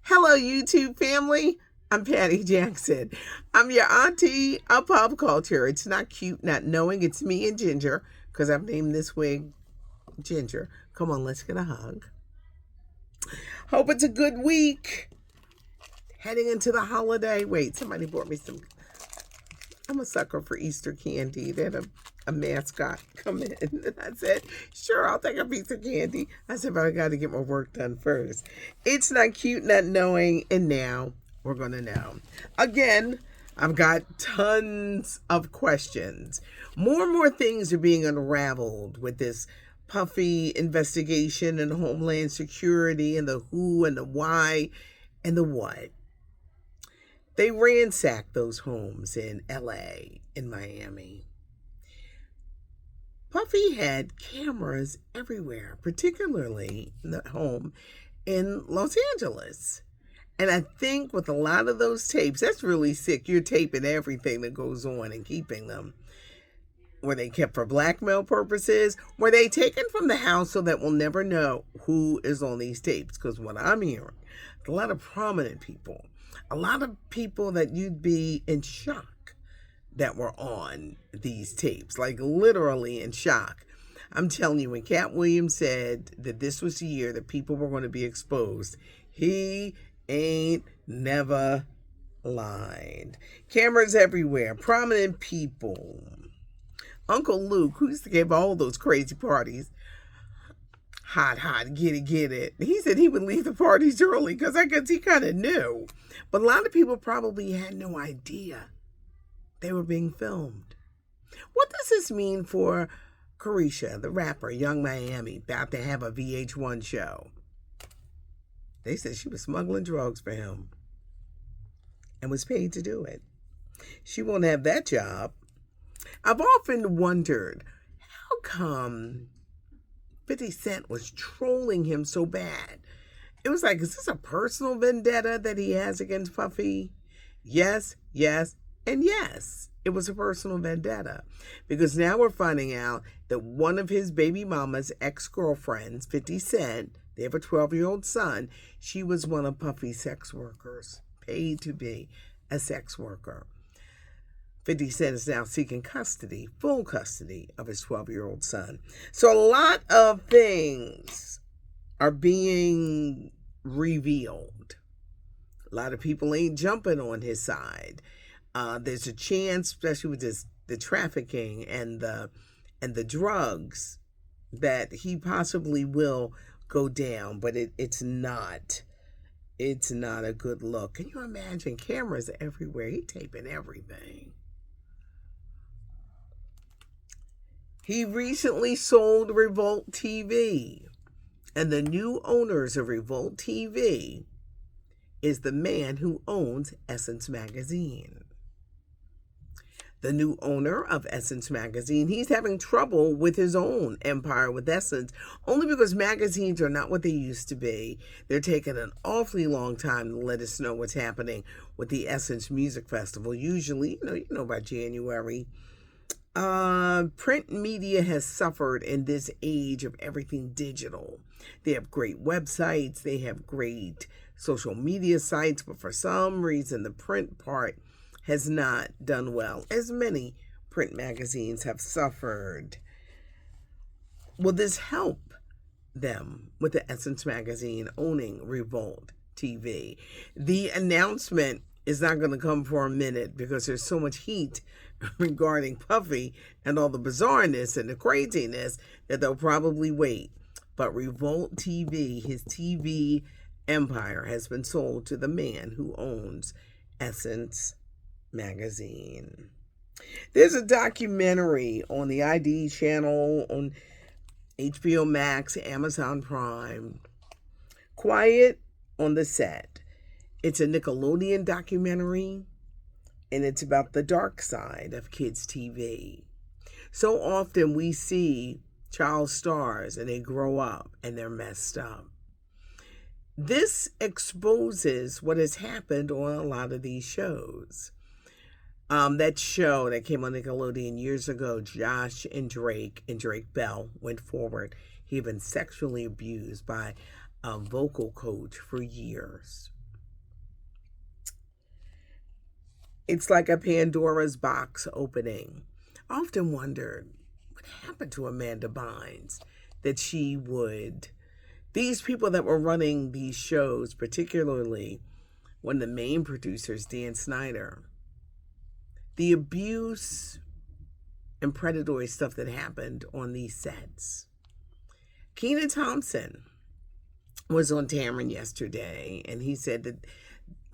Hello, YouTube family. I'm Patty Jackson. I'm your auntie of pop culture. It's not cute, not knowing. It's me and Ginger, because I've named this wig Ginger. Come on, let's get a hug. Hope it's a good week. Heading into the holiday. Wait, somebody brought me some. I'm a sucker for Easter candy. They had a mascot come in. And I said, sure, I'll take a piece of candy. I said, but I got to get my work done first. It's not cute, not knowing. And now we're going to know. Again, I've got tons of questions. More and more things are being unraveled with this Puffy investigation and Homeland Security and the who and the why and the what. They ransacked those homes in LA, in Miami. Puffy had cameras everywhere, particularly in the home in Los Angeles. And I think with a lot of those tapes, that's really sick. You're taping everything that goes on and keeping them. Were they kept for blackmail purposes? Were they taken from the house so that we'll never know who is on these tapes? Because what I'm hearing, a lot of prominent people, a lot of people that you'd be in shock that were on these tapes, like literally in shock. I'm telling you, when Cat Williams said that this was the year that people were going to be exposed, he ain't never lied. Cameras everywhere, prominent people. Uncle Luke, who used to give all those crazy parties, hot, get it. He said he would leave the parties early because I guess he kind of knew. But a lot of people probably had no idea they were being filmed. What does this mean for Carisha, the rapper, Young Miami, about to have a VH1 show? They said she was smuggling drugs for him and was paid to do it. She won't have that job. I've often wondered, how come 50 Cent was trolling him so bad? It was like, is this a personal vendetta that he has against Puffy? Yes, and yes. It was a personal vendetta. Because now we're finding out that one of his baby mama's ex-girlfriends, 50 Cent, they have a 12-year-old son, she was one of Puffy's sex workers, paid to be a sex worker. 50 Cent is now seeking custody, full custody of his 12-year-old son. So a lot of things are being revealed. A lot of people ain't jumping on his side. There's a chance, especially with the trafficking and the drugs, that he possibly will go down, but it's not a good look. Can you imagine? Cameras everywhere. He taping everything. He recently sold Revolt TV, and the new owners of Revolt TV is the man who owns Essence Magazine. The new owner of Essence Magazine, he's having trouble with his own empire with Essence, only because magazines are not what they used to be. They're taking an awfully long time to let us know what's happening with the Essence Music Festival. Usually, you know by January. Print media has suffered in this age of everything digital. They have great websites, they have great social media sites, but for some reason the print part has not done well, as many print magazines have suffered. Will this help them with the Essence Magazine owning Revolt TV? The announcement is not going to come for a minute because there's so much heat regarding Puffy and all the bizarreness and the craziness that they'll probably wait. But Revolt TV, his TV empire, has been sold to the man who owns Essence Magazine. There's a documentary on the ID channel, on HBO Max, Amazon Prime, Quiet on the Set. It's a Nickelodeon documentary, and it's about the dark side of kids' TV. So often we see child stars and they grow up and they're messed up. This exposes what has happened on a lot of these shows. That show that came on Nickelodeon years ago, Josh and Drake Bell went forward. He had been sexually abused by a vocal coach for years. It's like a Pandora's box opening. I often wondered what happened to Amanda Bynes that she would. These people that were running these shows, particularly one of the main producers, Dan Snyder, the abuse and predatory stuff that happened on these sets. Kina Thompson was on Tamron yesterday, and he said that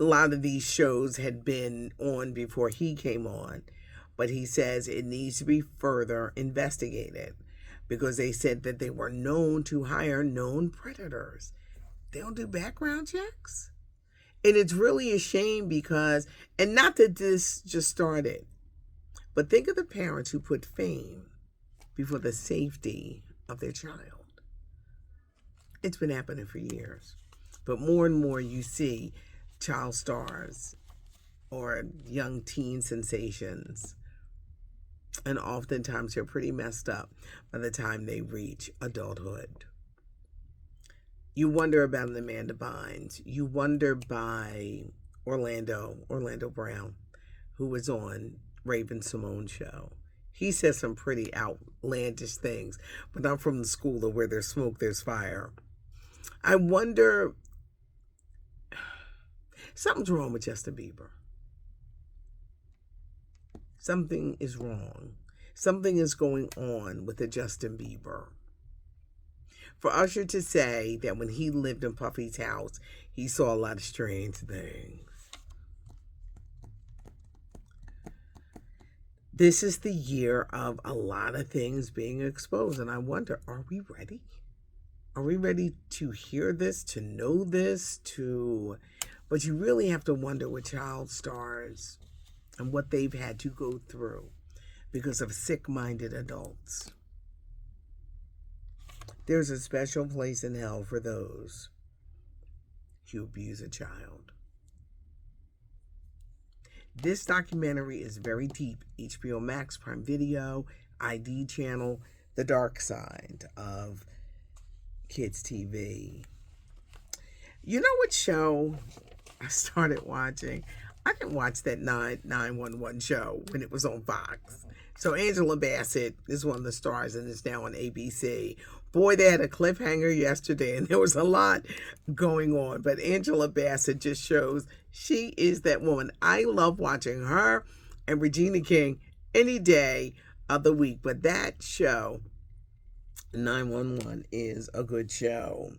a lot of these shows had been on before he came on, but he says it needs to be further investigated because they said that they were known to hire known predators. They don't do background checks. And it's really a shame because, and not that this just started, but think of the parents who put fame before the safety of their child. It's been happening for years. But more and more you see child stars or young teen sensations, and oftentimes they're pretty messed up by the time they reach adulthood. You wonder about Amanda Bynes. You wonder by Orlando Brown, who was on Raven-Symone's show. He says some pretty outlandish things, but I'm from the school of where there's smoke, there's fire. I wonder, something's wrong with Justin Bieber. Something is wrong. Something is going on with the Justin Bieber. For Usher to say that when he lived in Puffy's house, he saw a lot of strange things. This is the year of a lot of things being exposed, and I wonder, are we ready? Are we ready to hear this, to know this, But you really have to wonder with child stars and what they've had to go through because of sick-minded adults. There's a special place in hell for those who abuse a child. This documentary is very deep. HBO Max Prime Video, ID channel, the dark side of kids' TV. You know what show I started watching? I didn't watch that 911 show when it was on Fox. So Angela Bassett is one of the stars and is now on ABC. Boy, they had a cliffhanger yesterday and there was a lot going on. But Angela Bassett just shows she is that woman. I love watching her and Regina King any day of the week. But that show, 911, is a good show.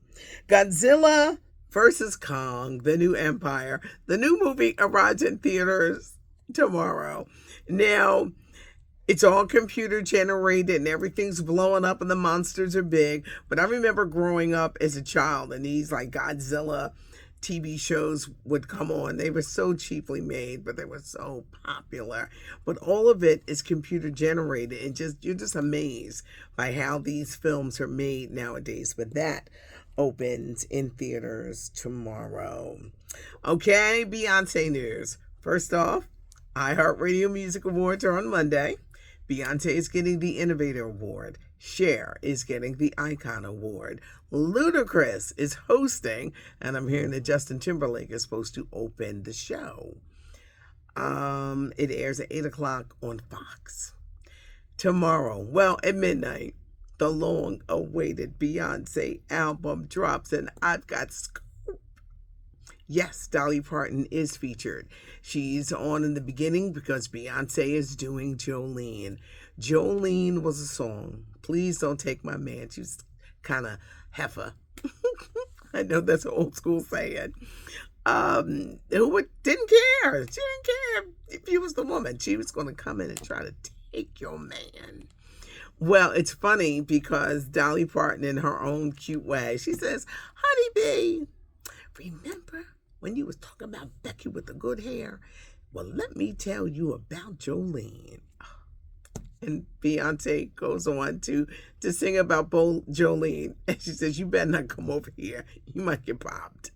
Godzilla versus Kong, The New Empire. The new movie arrives in theaters tomorrow. Now, it's all computer generated and everything's blowing up and the monsters are big. But I remember growing up as a child and these like Godzilla TV shows would come on. They were so cheaply made, but they were so popular. But all of it is computer generated and you're just amazed by how these films are made nowadays. But that opens in theaters tomorrow. Okay, Beyonce news. First off, iHeartRadio Music Awards are on Monday. Beyonce is getting the Innovator Award. Cher is getting the Icon Award. Ludacris is hosting, and I'm hearing that Justin Timberlake is supposed to open the show. It airs at 8 o'clock on Fox. Tomorrow, at midnight, the long-awaited Beyonce album drops, and I've got scoop. Yes, Dolly Parton is featured. She's on in the beginning because Beyonce is doing Jolene. Jolene was a song. Please don't take my man. She's kind of heifer. I know that's an old school saying. Didn't care. She didn't care if you was the woman. She was going to come in and try to take your man. Well, it's funny because Dolly Parton, in her own cute way, she says, "Honey bee, remember when you was talking about Becky with the good hair? Well, let me tell you about Jolene." And Beyonce goes on to sing about Jolene. And she says, "You better not come over here. You might get popped."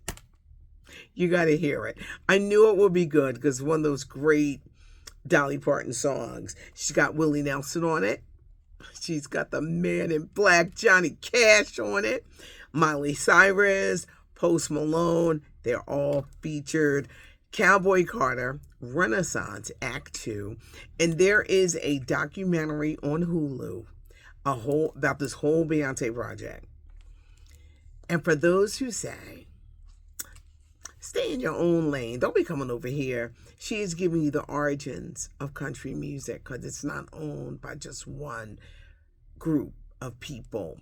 You got to hear it. I knew it would be good because one of those great Dolly Parton songs. She's got Willie Nelson on it. She's got the Man in Black, Johnny Cash, on it. Miley Cyrus, Post Malone, they're all featured. Cowboy Carter, Renaissance, Act 2. And there is a documentary on Hulu about this whole Beyonce project. And for those who say, stay in your own lane, don't be coming over here, she is giving you the origins of country music because it's not owned by just one group of people.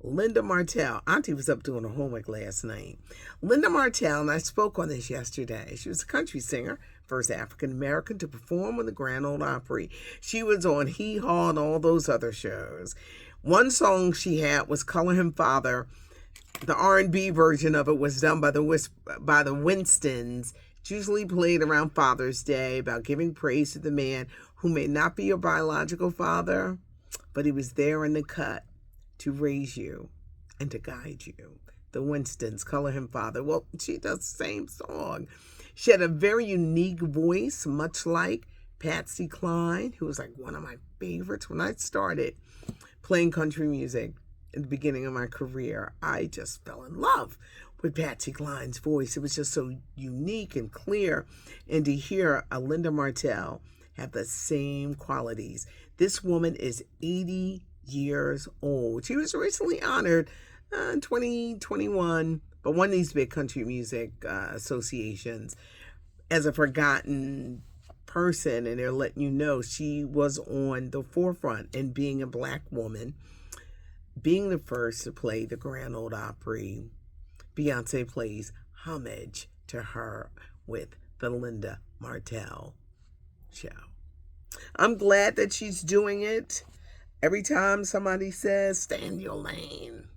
Linda Martell, Auntie was up doing her homework last night. Linda Martell, and I spoke on this yesterday, she was a country singer, first African-American to perform with the Grand Ole Opry. She was on Hee Haw and all those other shows. One song she had was Color Him Father. The R&B version of it was done by the Winstons. It's usually played around Father's Day, about giving praise to the man who may not be your biological father, but he was there in the cut to raise you and to guide you. The Winstons, Color Him Father. Well, she does the same song. She had a very unique voice, much like Patsy Cline, who was like one of my favorites when I started playing country music. In the beginning of my career, I just fell in love with Patsy Cline's voice. It was just so unique and clear. And to hear a Linda Martell have the same qualities. This woman is 80 years old. She was recently honored in 2021 by one of these big country music associations as a forgotten person. And they're letting you know she was on the forefront in being a Black woman, being the first to play the Grand Ole Opry. Beyonce plays homage to her with the Linda Martell show. I'm glad that she's doing it. Every time somebody says, stay in your lane.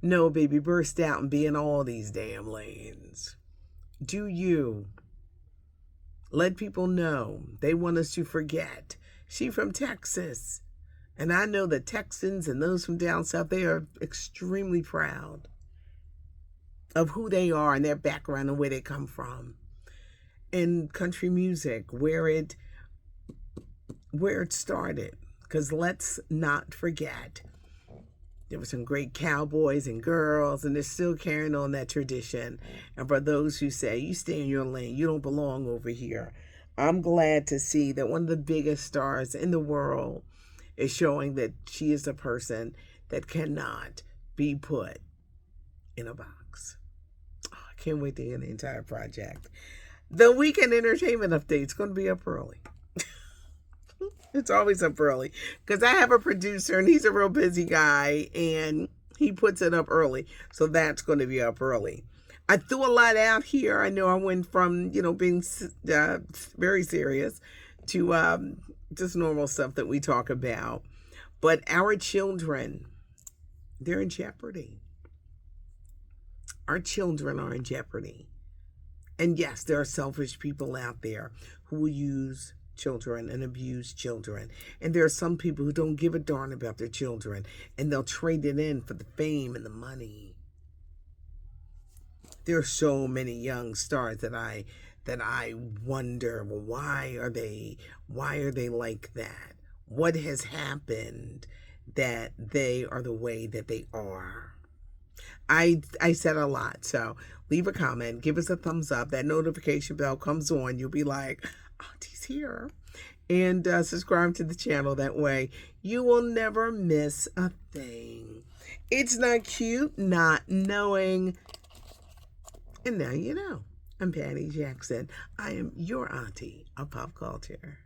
No, baby, burst out and be in all these damn lanes. Do you. Let people know. They want us to forget. She from Texas. And I know the Texans and those from down south, they are extremely proud of who they are and their background and where they come from. In country music, where it started. Because let's not forget, there were some great cowboys and girls, and they're still carrying on that tradition. And for those who say, you stay in your lane, you don't belong over here, I'm glad to see that one of the biggest stars in the world is showing that she is a person that cannot be put in a box. Oh, I can't wait to hear the entire project. The weekend entertainment update's going to be up early. It's always up early because I have a producer and he's a real busy guy and he puts it up early. So that's going to be up early. I threw a lot out here. I know I went from, being very serious to just normal stuff that we talk about. But our children, they're in jeopardy. Our children are in jeopardy. And yes, there are selfish people out there who will use children and abuse children. And there are some people who don't give a darn about their children and they'll trade it in for the fame and the money. There are so many young stars that I wonder, well, why are they like that? What has happened that they are the way that they are? I said a lot, so leave a comment, give us a thumbs up. That notification bell comes on, you'll be like, Auntie's here. And subscribe to the channel. That way you will never miss a thing. It's not cute not knowing. And now you know. I'm Patty Jackson. I am your auntie of pop culture.